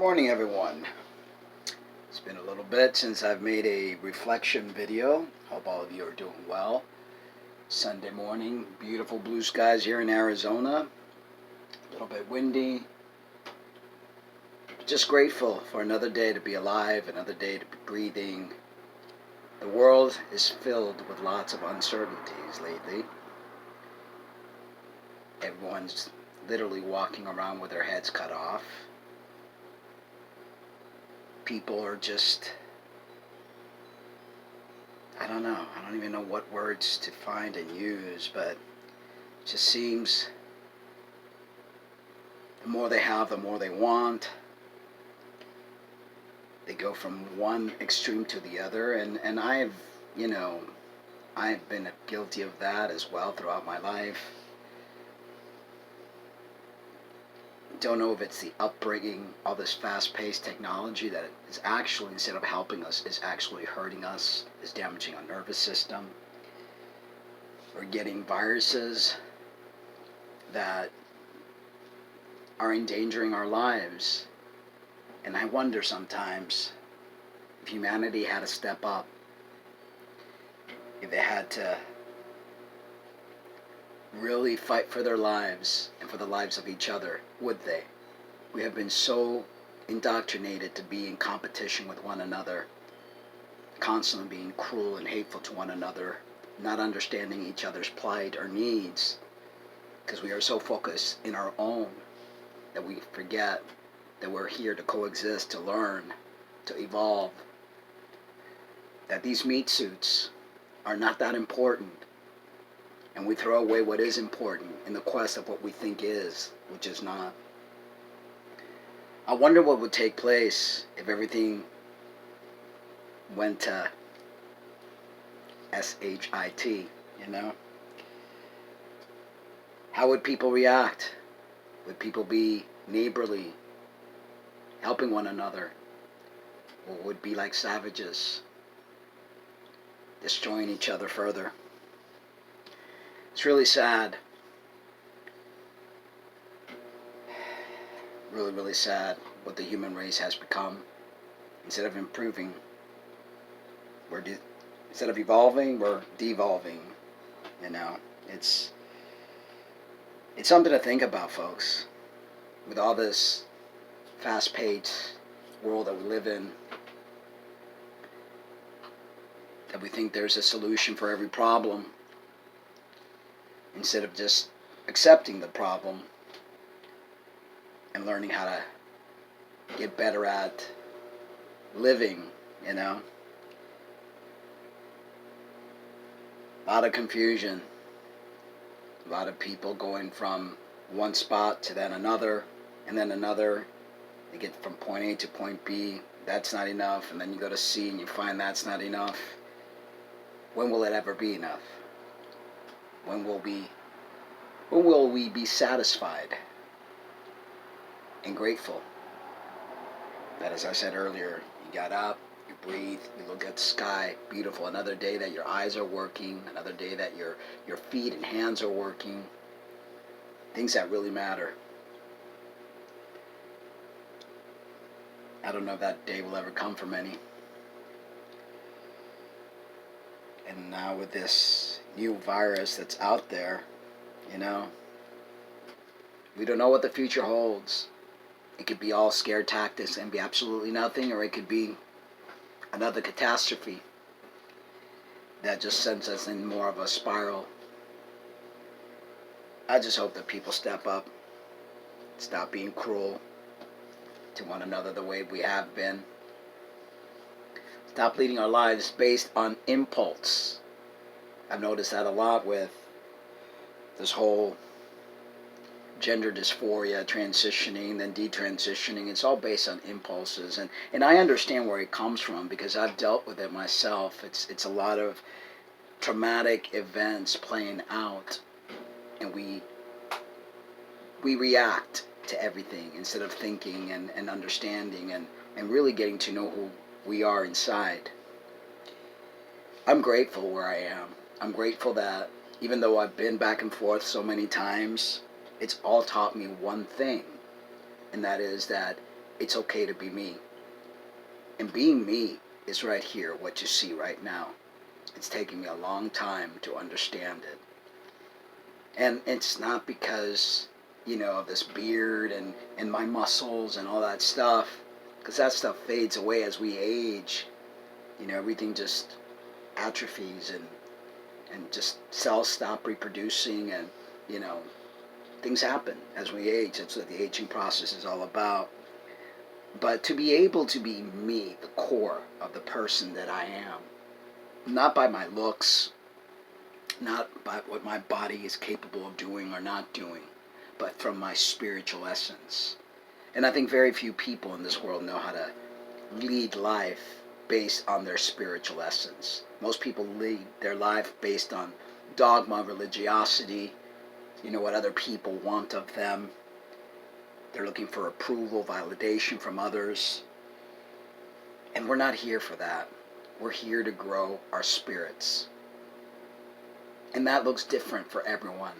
Morning, everyone. It's been a little bit since I've made a reflection video. Hope all of you are doing well. Sunday morning, beautiful blue skies here in Arizona. A little bit windy. Just grateful for another day to be alive, another day to be breathing. The world is filled with lots of uncertainties lately. Everyone's literally walking around with their heads cut off. People are just, I don't know. I don't even know what words to find and use, but it just seems the more they have, the more they want. They go from one extreme to the other, and I've been guilty of that as well throughout my life. Don't know if it's the upbringing, all this fast-paced technology that is actually, instead of helping us, is actually hurting us, is damaging our nervous system. We're getting viruses that are endangering our lives. And I wonder sometimes if humanity had to step up, if they had to really fight for their lives and for the lives of each other, would they? We have been so indoctrinated to be in competition with one another, constantly being cruel and hateful to one another, not understanding each other's plight or needs, because we are so focused in our own that we forget that we're here to coexist, to learn, to evolve, that these meat suits are not that important. And we throw away what is important in the quest of what we think is, which is not. I wonder what would take place if everything went to SHIT, How would people react? Would people be neighborly, helping one another? Or would it be like savages, destroying each other further? It's really sad. Really, really sad what the human race has become. Instead of improving, instead of evolving, we're devolving. It's something to think about, folks. With all this fast-paced world that we live in, that we think there's a solution for every problem, instead of just accepting the problem and learning how to get better at living, A lot of confusion. A lot of people going from one spot to then another, and then another. They get from point A to point B. That's not enough. And then you go to C and you find that's not enough. When will it ever be enough? When will we be satisfied and grateful that, as I said earlier, you got up, you breathe, you look at the sky, beautiful. Another day that your eyes are working, another day that your feet and hands are working, things that really matter. I don't know if that day will ever come for many. And now with this new virus that's out there, we don't know what the future holds. It could be all scare tactics and be absolutely nothing, or it could be another catastrophe that just sends us in more of a spiral. I just hope that people step up, stop being cruel to one another the way we have been. Stop leading our lives based on impulse. I've noticed that a lot with this whole gender dysphoria, transitioning, then detransitioning. It's all based on impulses. And I understand where it comes from because I've dealt with it myself. It's a lot of traumatic events playing out, and we react to everything instead of thinking and understanding and really getting to know who we are inside. I'm grateful where I am. I'm grateful that even though I've been back and forth so many times, it's all taught me one thing, and that is that it's okay to be me. And being me is right here, what you see right now. It's taken me a long time to understand it. And it's not because, of this beard and my muscles and all that stuff, because that stuff fades away as we age. Everything just atrophies, and just cells stop reproducing, and, you know, things happen as we age. That's what the aging process is all about. But to be able to be me, the core of the person that I am, not by my looks, not by what my body is capable of doing or not doing, but from my spiritual essence. And I think very few people in this world know how to lead life based on their spiritual essence. Most people lead their life based on dogma, religiosity, what other people want of them. They're looking for approval, validation from others. And we're not here for that. We're here to grow our spirits. And that looks different for everyone.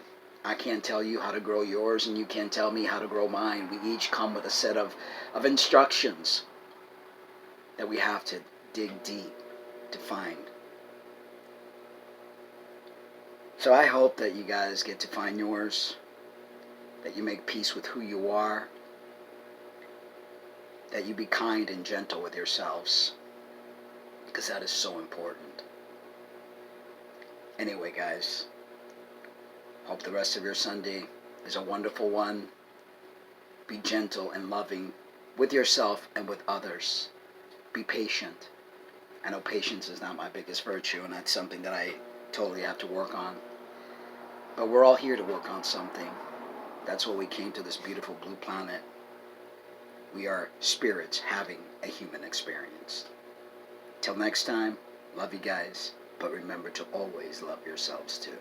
I can't tell you how to grow yours, and you can't tell me how to grow mine. We each come with a set of instructions that we have to dig deep to find. So I hope that you guys get to find yours, that you make peace with who you are, that you be kind and gentle with yourselves, because that is so important. Anyway, guys, hope the rest of your Sunday is a wonderful one. Be gentle and loving with yourself and with others. Be patient. I know patience is not my biggest virtue, and that's something that I totally have to work on. But we're all here to work on something. That's what we came to this beautiful blue planet. We are spirits having a human experience. Till next time, love you guys, but remember to always love yourselves too.